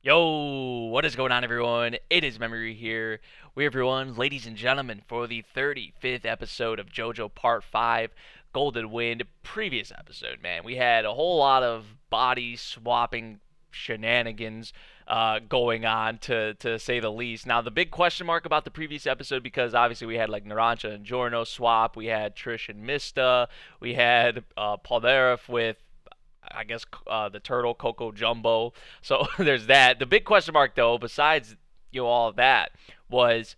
Yo, what is going on, everyone? It is Memory here. We, everyone, ladies and gentlemen, for the 35th episode of JoJo Part 5 Golden Wind. Previous episode, man, we had a whole lot of body swapping shenanigans going on, to say the least. Now, the big question mark about the previous episode, because obviously we had like Narancha and Giorno swap, we had Trish and Mista, we had Polnareff with I guess the turtle Coco Jumbo. So there's that. The big question mark though, besides all of that, was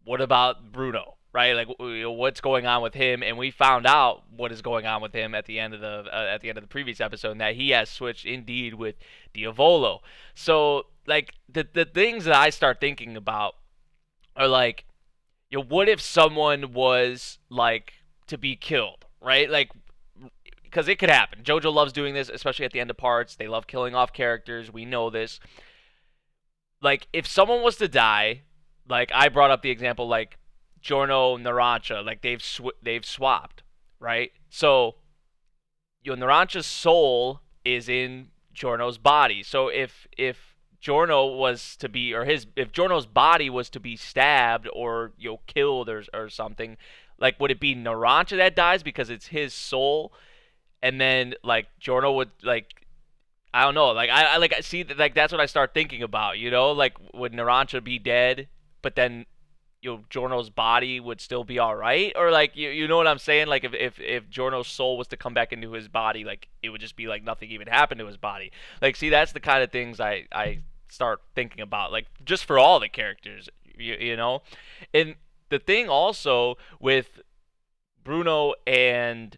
what about Bruno? Right, like what's going on with him? And we found out what is going on with him at the end of the previous episode, and that he has switched indeed with Diavolo. So like the things that I start thinking about are like, what if someone was like to be killed, right? Like because it could happen. JoJo loves doing this, especially at the end of parts. They love killing off characters. We know this. Like, if someone was to die, like I brought up the example, like Giorno Narancha, like they've swapped, right? So Narancha's soul is in Giorno's body. So if Giorno was to be, or his, if Giorno's body was to be stabbed or killed or something, like would it be Narancha that dies because it's his soul, and then like Jorno would like I don't know, like I like see that, like that's what I start thinking about, like would Narancha be dead, but then Jorno's body would still be all right, or like you know what I'm saying, like if Jorno's soul was to come back into his body, like it would just be like nothing even happened to his body. Like see, that's the kind of things I start thinking about, like just for all the characters, you know. And the thing also with Bruno and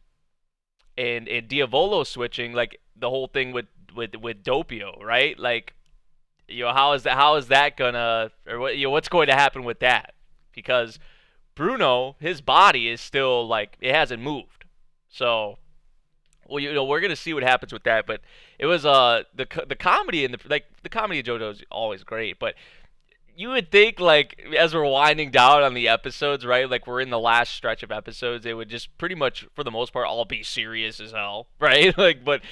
Diavolo switching, like the whole thing with Doppio, right? Like, how is that gonna, or what's going to happen with that? Because Bruno, his body is still like it hasn't moved. So, well, we're gonna see what happens with that. But it was the comedy in the comedy of JoJo is always great, but you would think, like, as we're winding down on the episodes, right? Like we're in the last stretch of episodes, it would just pretty much, for the most part, all be serious as hell, right? Like, but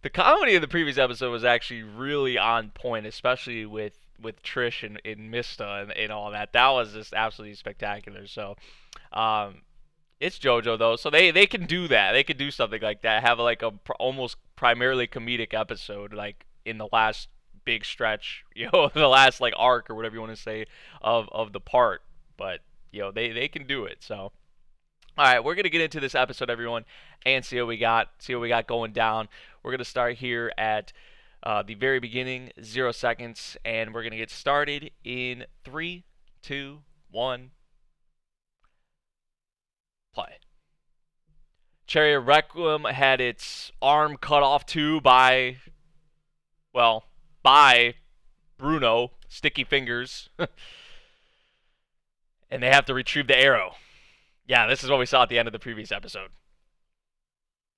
the comedy in the previous episode was actually really on point, especially with Trish and Mista and all that. That was just absolutely spectacular. So, um, it's JoJo though, so they can do that. They can do something like that. Have like a almost primarily comedic episode, like in the last big stretch, the last like arc or whatever you want to say of the part. But they can do it. So all right, we're gonna get into this episode, everyone, and see what we got going down. We're gonna start here at the very beginning, 0 seconds, and we're gonna get started in 3, 2, 1, play. Chariot Requiem had its arm cut off too well, by Bruno, Sticky Fingers, and they have to retrieve the arrow. Yeah, this is what we saw at the end of the previous episode.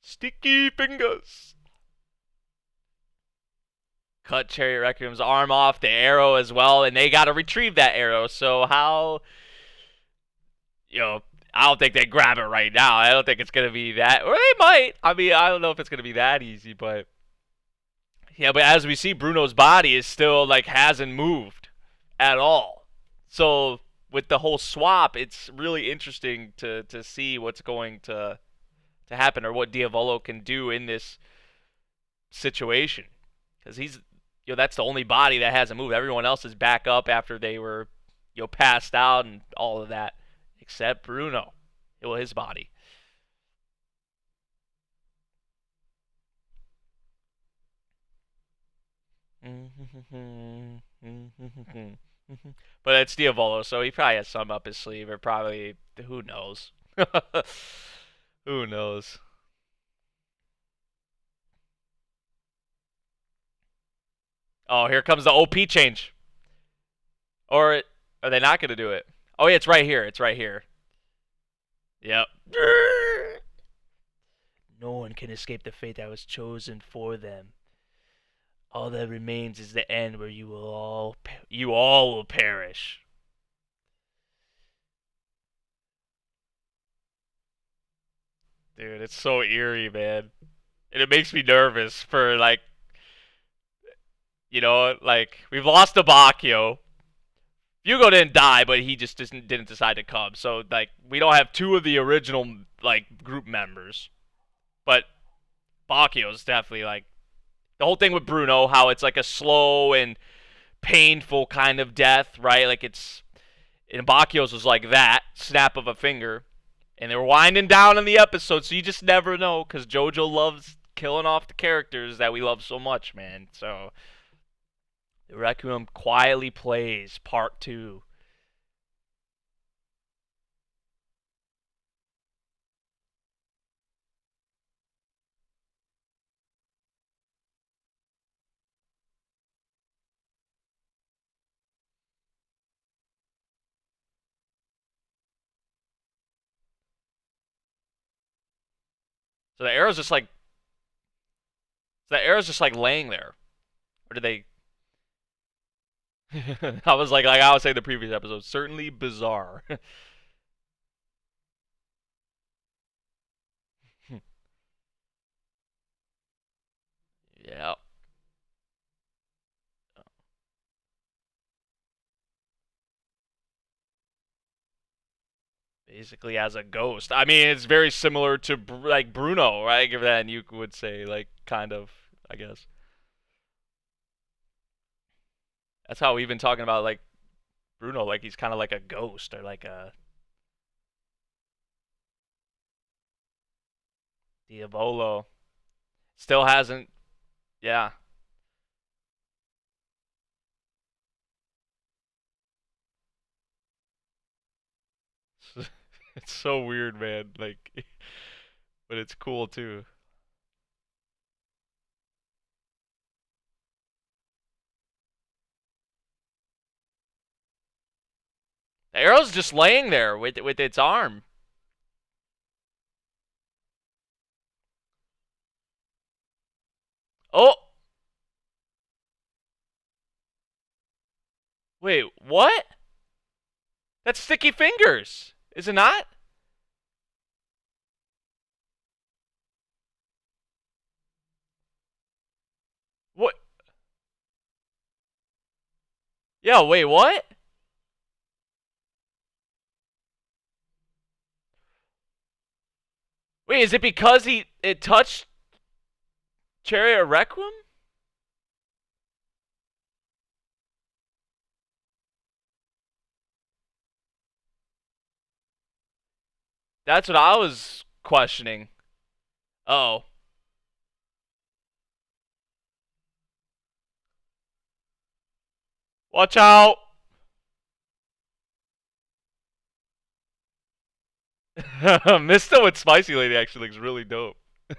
Sticky Fingers. Cut Chariot Requiem's arm off, the arrow as well, and they got to retrieve that arrow. So how, you know, I don't think they grab it right now. I don't think it's going to be that, or they might. I mean, I don't know if it's going to be that easy, but yeah, but as we see, Bruno's body is still like hasn't moved at all. So with the whole swap, it's really interesting to see what's going to happen, or what Diavolo can do in this situation, because he's that's the only body that hasn't moved. Everyone else is back up after they were passed out and all of that, except Bruno. Well, his body. But it's Diavolo, so he probably has some up his sleeve, or probably who knows. Who knows? Oh, here comes the OP change. Or are they not going to do it? Oh, yeah, it's right here. It's right here. Yep. No one can escape the fate that was chosen for them. All that remains is the end, where you all will perish. Dude, it's so eerie, man. And it makes me nervous for like You know, like we've lost Abakio. Hugo didn't die, but he just didn't decide to come. So like we don't have two of the original like group members. But Bakio's definitely like the whole thing with Bruno, how it's like a slow and painful kind of death, right? Like it's in Bakio's was like that snap of a finger, and they were winding down in the episode, so you just never know because JoJo loves killing off the characters that we love so much, man. So the Requiem quietly plays part two. So the arrow's just like laying there, or did they? I was like I was saying in the previous episode, certainly bizarre. Yeah. Basically as a ghost. I mean, it's very similar to like Bruno, right? Then you would say like kind of, I guess. That's how we've been talking about like Bruno, like he's kind of like a ghost or like a Diavolo. Still hasn't, yeah. It's so weird, man. Like, but it's cool too. The arrow's just laying there with its arm. Oh, wait, what? That's sticky fingers, is it not? What? Yeah, wait, what? Wait, is it because it touched Chariot Requiem? That's what I was questioning. Oh, watch out! Misto with Spicy Lady actually looks really dope. It's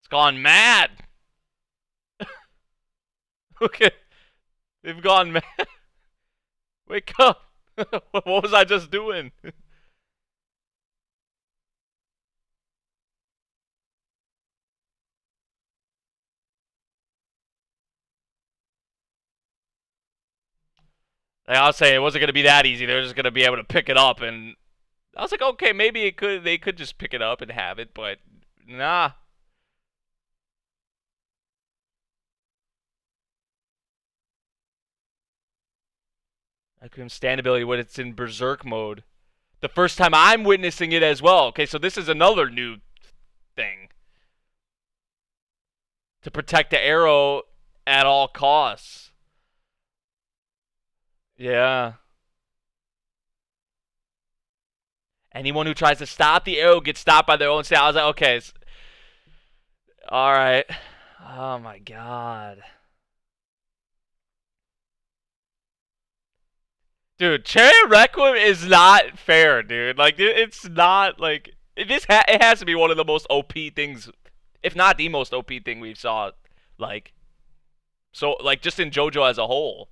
gone mad. Okay, they've gone mad. Wake up! What was I just doing? Like I was saying, it wasn't gonna be that easy. They're just gonna be able to pick it up, and I was like, okay, maybe it could. They could just pick it up and have it, but nah. I couldn't stand ability when it's in Berserk mode. The first time I'm witnessing it as well. Okay, so this is another new thing to protect the arrow at all costs. Yeah. Anyone who tries to stop the arrow gets stopped by their own stat. I was like, okay, all right. Oh my god, dude, Cherry Requiem is not fair, dude. Like, it's not like it has to be one of the most OP things, if not the most OP thing we've saw. Like, so like just in JoJo as a whole.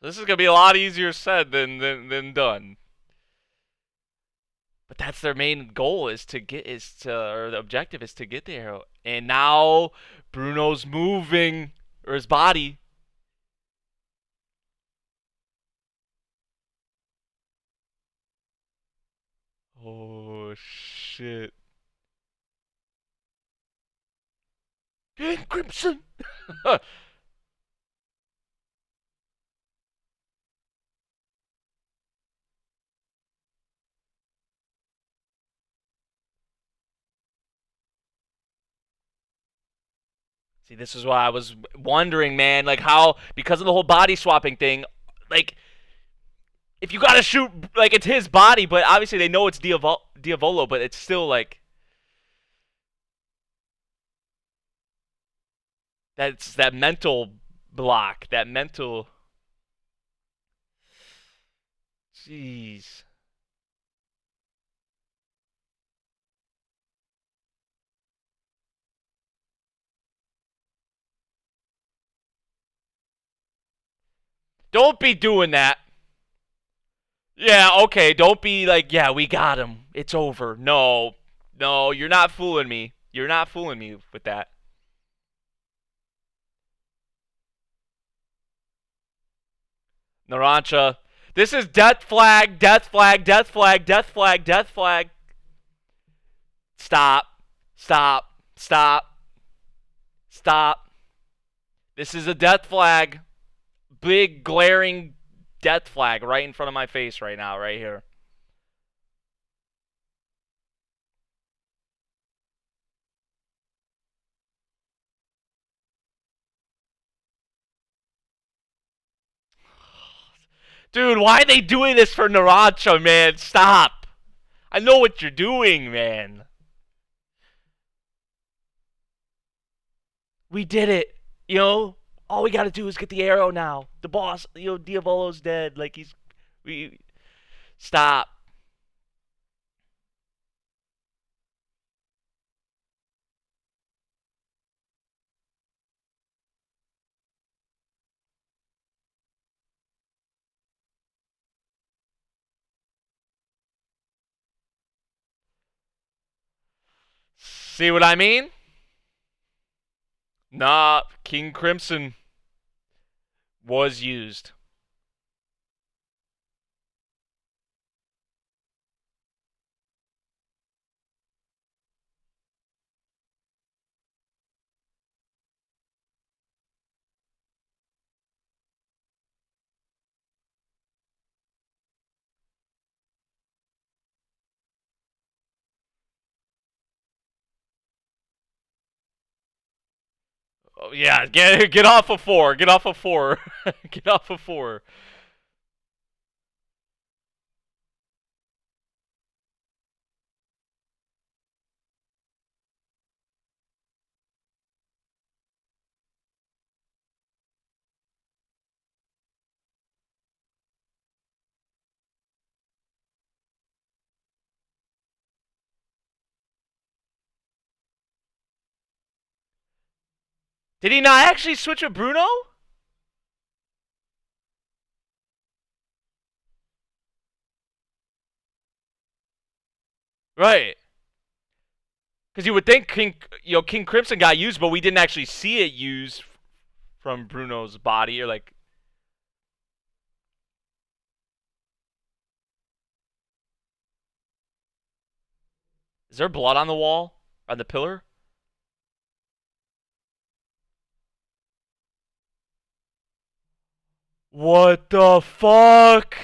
This is gonna be a lot easier said than done. But that's their main goal or the objective is to get the arrow. And now Bruno's moving, or his body. Oh shit. And Crimson. See, this is why I was wondering, man, like how because of the whole body swapping thing, like if you gotta shoot, like it's his body, but obviously they know it's Diavolo, but it's still like that's that mental block, that mental. Jeez. Don't be doing that. Yeah, okay. Don't be like, yeah, we got him. It's over. No, no, you're not fooling me. You're not fooling me with that. Narancha. This is death flag, death flag, death flag, death flag, death flag. Stop. Stop. Stop. Stop. This is a death flag. Big, glaring death flag right in front of my face right now, right here. Dude, why are they doing this for Narancha, man? Stop. I know what you're doing, man. We did it. You know, all we gotta do is get the arrow now. The boss, Diavolo's dead. Like we stop. See what I mean? Nah, King Crimson was used. Oh, yeah, get off of 4. Get off of 4. Get off of 4. Did he not actually switch with Bruno? Right. Because you would think King Crimson got used, but we didn't actually see it used from Bruno's body, or like. Is there blood on the wall? On the pillar? What the fuck?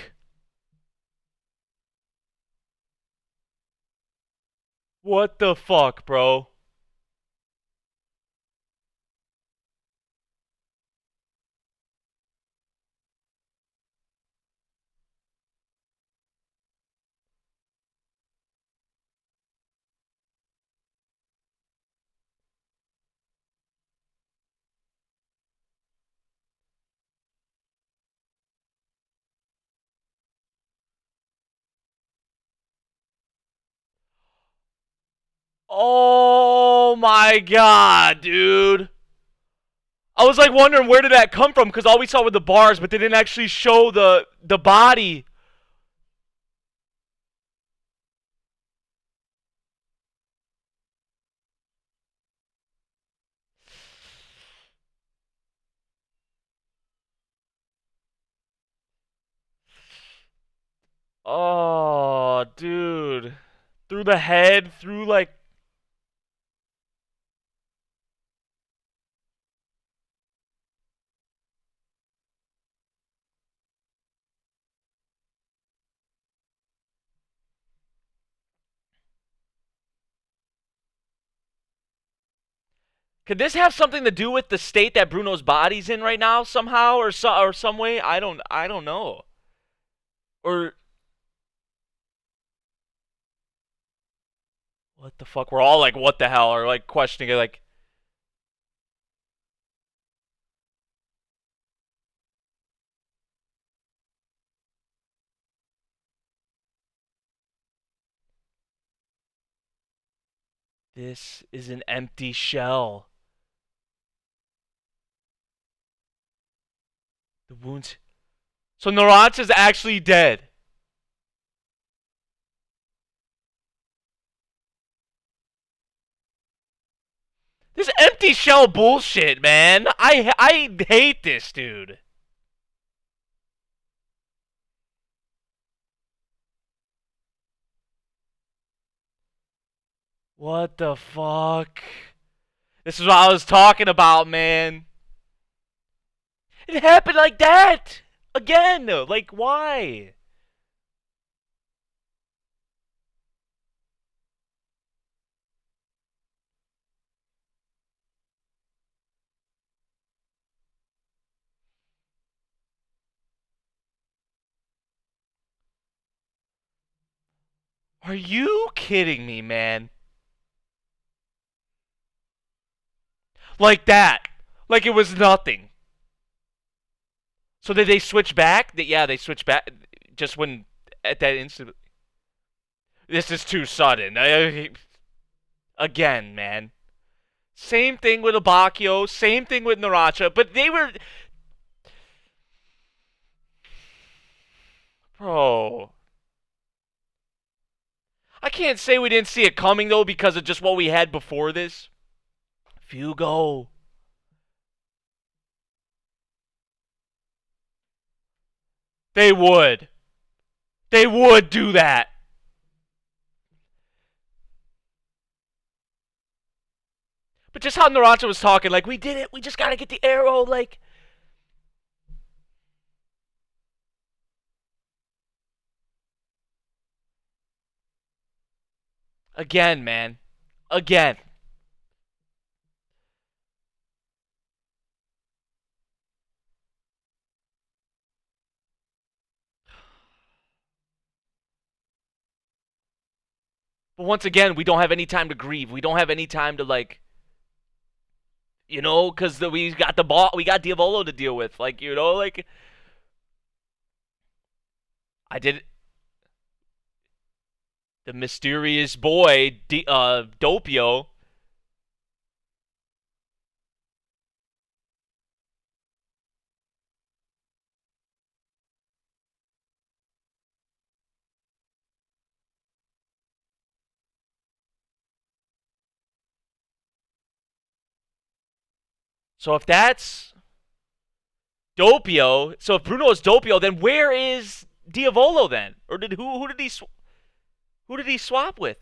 What the fuck, bro? Oh my god, dude. I was like wondering where did that come from, because all we saw were the bars, but they didn't actually show the body. Oh, dude. Through the head, through like. Could this have something to do with the state that Bruno's body's in right now somehow or some way? I don't know. Or what the fuck? We're all like, what the hell? Or like questioning it, like, this is an empty shell. The wounds. So Naranja's actually dead. This empty shell bullshit, man. I hate this, dude. What the fuck? This is what I was talking about, man. It happened like that again. Like, why? Are you kidding me, man? Like that. Like it was nothing. So did they switch back? Yeah, they switched back just when at that instant. This is too sudden. Again, man. Same thing with Abakio, same thing with Naracha, but they were. Bro. I can't say we didn't see it coming, though, because of just what we had before this. Fugo. They would. They would do that. But just how Naracha was talking, like, we did it, we just gotta get the arrow, like. Again, man. Again. But once again, we don't have any time to grieve. We don't have any time to, like, because we got the ball, we got Diavolo to deal with. Like, like. I did. The mysterious boy, Doppio. So if that's Doppio, so if Bruno is Doppio, then where is Diavolo then? Or did who did he swap with?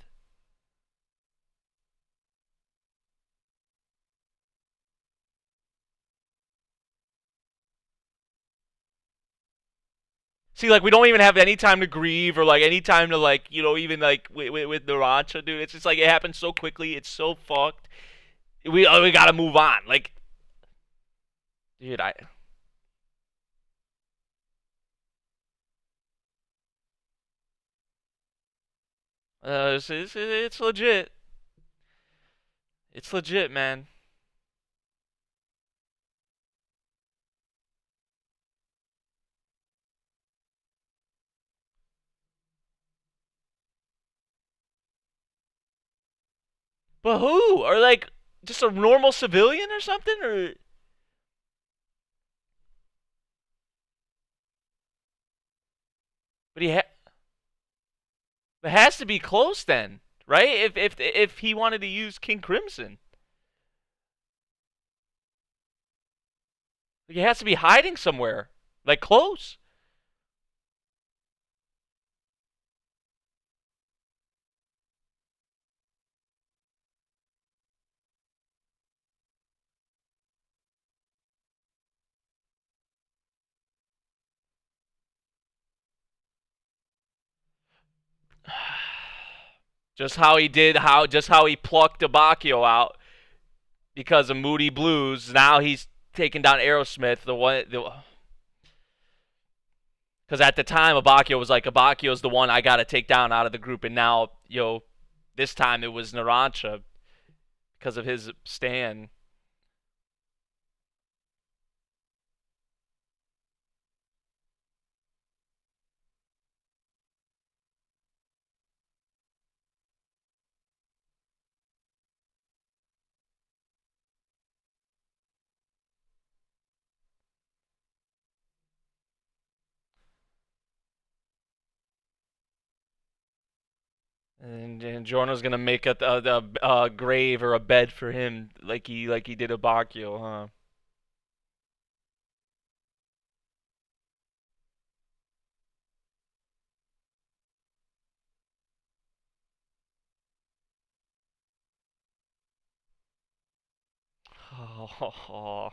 See, like, we don't even have any time to grieve or like any time to, like, even like with Naracha, dude. It's just like it happens so quickly. It's so fucked. We gotta move on. Like, dude, it's legit. It's legit, man. But who? Or like just a normal civilian or something? Or but it has to be close then, right? If he wanted to use King Crimson, like, he has to be hiding somewhere, like close. Just how he plucked Abakio out because of Moody Blues. Now he's taking down Aerosmith, because at the time Abakio was like, Abakio's the one I gotta take down out of the group, and now this time it was Narancia because of his stand. And Giorno's gonna make a grave or a bed for him, like he did Abakio, huh? Oh,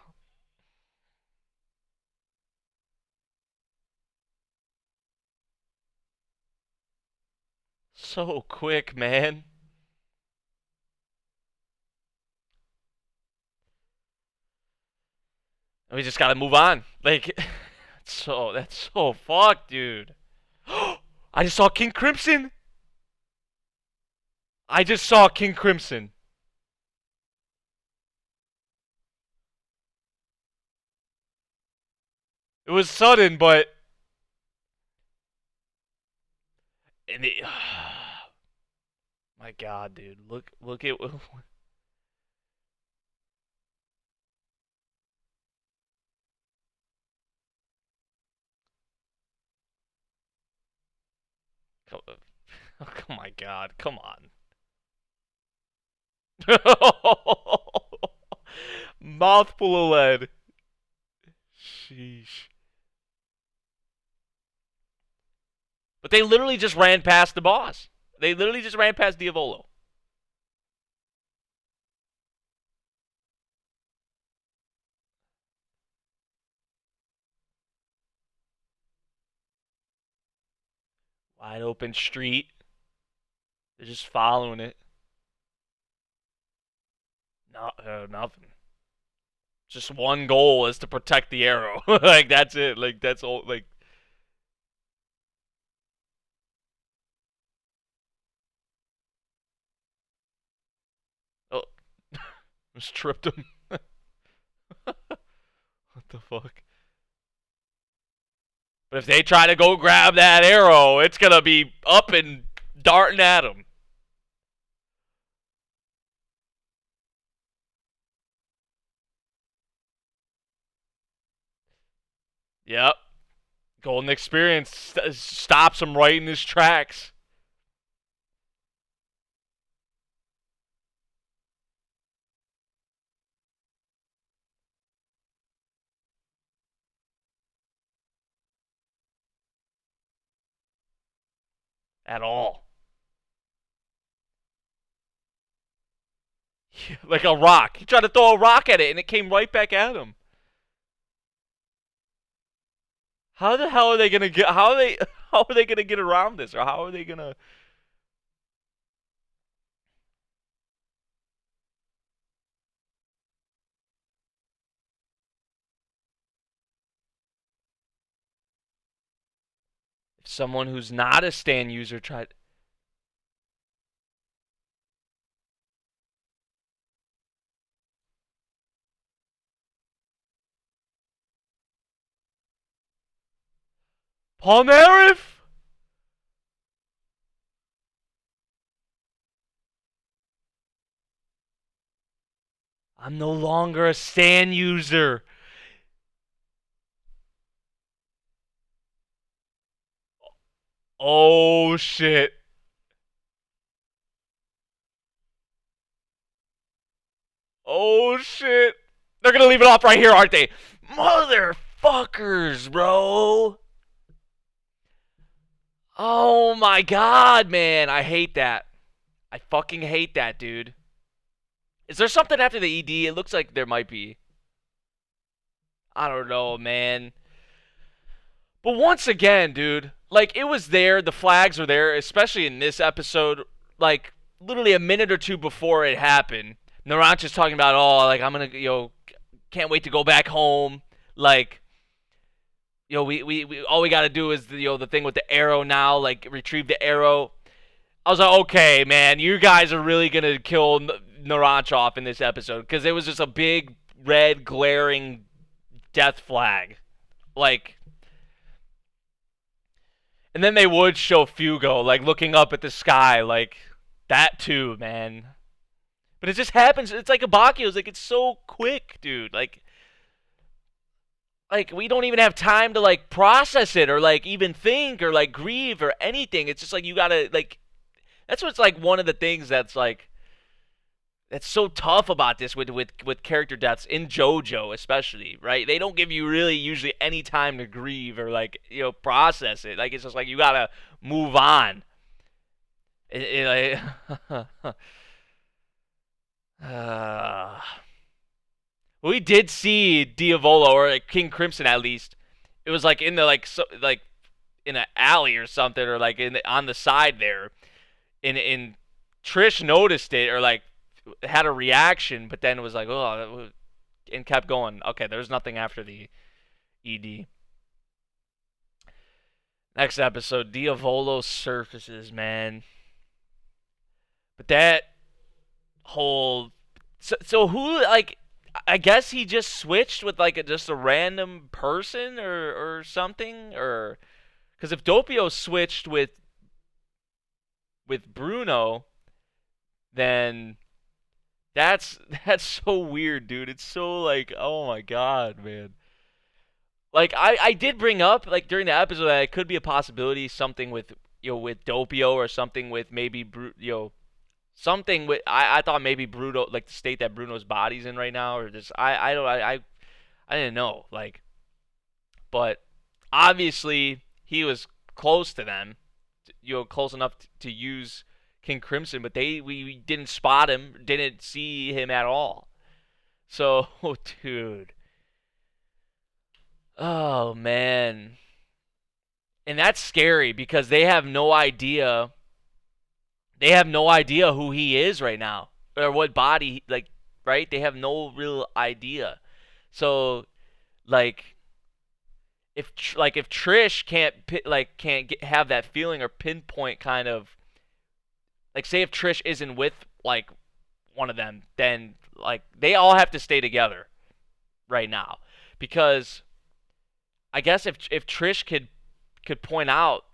so quick, man. We just gotta move on. Like, that's so fucked, dude. I just saw King Crimson. I just saw King Crimson. It was sudden, but and it, my God, dude, look at. Oh my God, come on. Mouthful of lead. Sheesh. But they literally just ran past the boss. They literally just ran past Diavolo. Wide open street. They're just following it. No, nothing. Just one goal is to protect the arrow. Like that's it. Like that's all. Like oh, just tripped him. What the fuck? But if they try to go grab that arrow, it's gonna be up and darting at him. Yep. Golden Experience stops him right in his tracks. At all. Like a rock. He tried to throw a rock at it and it came right back at him. How the hell are they gonna get how are they gonna get around this? Or how are they gonna if someone who's not a stand user tried Palmeriff? I'm no longer a stand user. Oh shit. Oh shit. They're gonna leave it off right here, aren't they? Motherfuckers, bro. Oh my God, man. I hate that. I fucking hate that, dude. Is there something after the ED? It looks like there might be. I don't know, man. But once again, dude, like it was there, the flags were there, especially in this episode. Like literally a minute or two before it happened, Naranja's talking about, oh, like I'm gonna, can't wait to go back home. Like, we all we gotta do is the thing with the arrow now, like retrieve the arrow. I was like, okay, man, you guys are really gonna kill Naranj off in this episode because it was just a big red glaring death flag, like. And then they would show Fugo like looking up at the sky, like that too, man. But it just happens. It's like a Bakio's, like it's so quick, dude. Like we don't even have time to like process it or like even think or like grieve or anything. It's just like you gotta like. That's what's like one of the things that's so tough about this with character deaths in JoJo especially, right? They don't give you really usually any time to grieve or like process it. Like it's just like you gotta move on. Uh, we did see Diavolo or like King Crimson at least. It was like in the like in an alley or something or like on the side there. In Trish noticed it or like had a reaction, but then it was like, oh, and kept going. Okay, there's nothing after the ED. Next episode, Diavolo surfaces, man. But that whole so who like I guess he just switched with like just a random person or something or because if Doppio switched with Bruno, then that's so weird, dude. It's so like, oh my god, man. Like I did bring up like during the episode that it could be a possibility something with with Doppio or something with maybe something with I thought maybe Bruno like the state that Bruno's body's in right now or just I don't I didn't know like but obviously he was close to them close enough to use King Crimson, but we didn't spot him, didn't see him at all. So, dude. Oh, man. And that's scary because they have no idea. They have no idea who he is right now or what body, like, right? They have no real idea. So, like, if Trish can't have that feeling or pinpoint kind of like say if Trish isn't with like one of them, then like they all have to stay together right now because I guess if Trish could point out,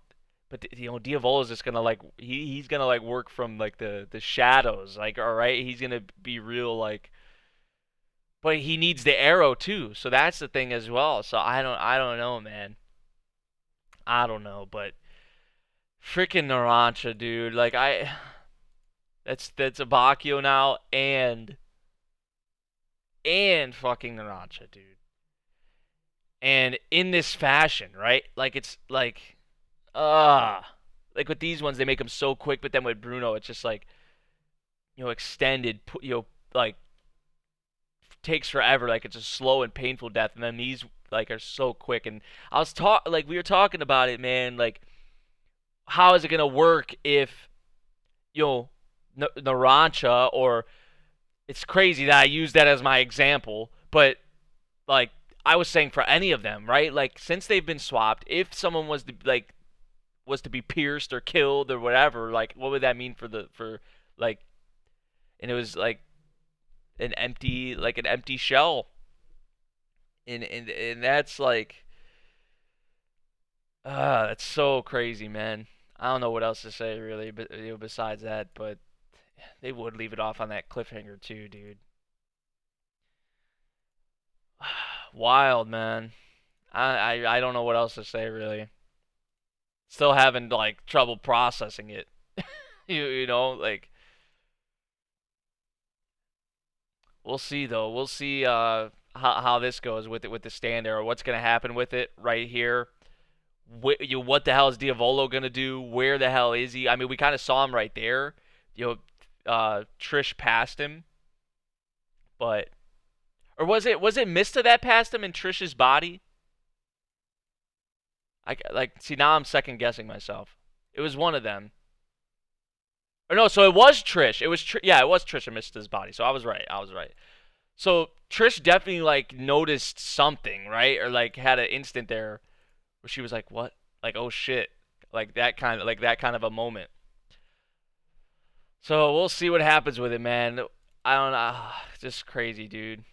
but Diavolo's just gonna like he's gonna like work from like the shadows, like all right, he's gonna be real like, but he needs the arrow too, so that's the thing as well. So I don't know, man. I don't know, but freaking Narancia, dude, like that's Abakio now and fucking Narancia, dude. And in this fashion, right? Like it's like with these ones they make them so quick, but then with Bruno it's just like extended, like takes forever, like it's a slow and painful death, and then these like are so quick. And we were talking about it, man. Like, how is it gonna work if Narancia or it's crazy that I use that as my example, but like I was saying for any of them, right? Like since they've been swapped, if someone was to be pierced or killed or whatever, like what would that mean for like and it was like an empty shell. And that's like that's so crazy, man. I don't know what else to say really, but besides that, but they would leave it off on that cliffhanger too, dude. Wild, man. I don't know what else to say really. Still having like trouble processing it. you know, like we'll see though. We'll see how this goes with it with the stand there or what's gonna happen with it right here. What the hell is Diavolo gonna do? Where the hell is he? I mean, we kind of saw him right there. Trish passed him, but or was it Mista that passed him in Trish's body? I like see now I'm second guessing myself. It was one of them. Or no, so it was Trish. It was yeah, it was Trish and Mista's body. So I was right. I was right. So Trish definitely like noticed something, right? Or like had an instant there where she was like, "What?" Like, "Oh shit." Like that kind of a moment. So we'll see what happens with it, man. I don't know. Just crazy, dude.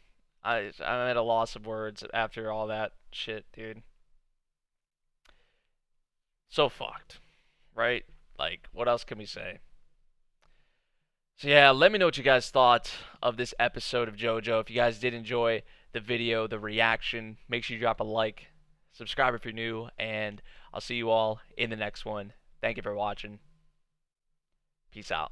I'm at a loss of words after all that shit, dude. So fucked, right? Like, what else can we say? So yeah, let me know what you guys thought of this episode of JoJo. If you guys did enjoy the video, the reaction, make sure you drop a like, subscribe if you're new, and I'll see you all in the next one. Thank you for watching. Peace out.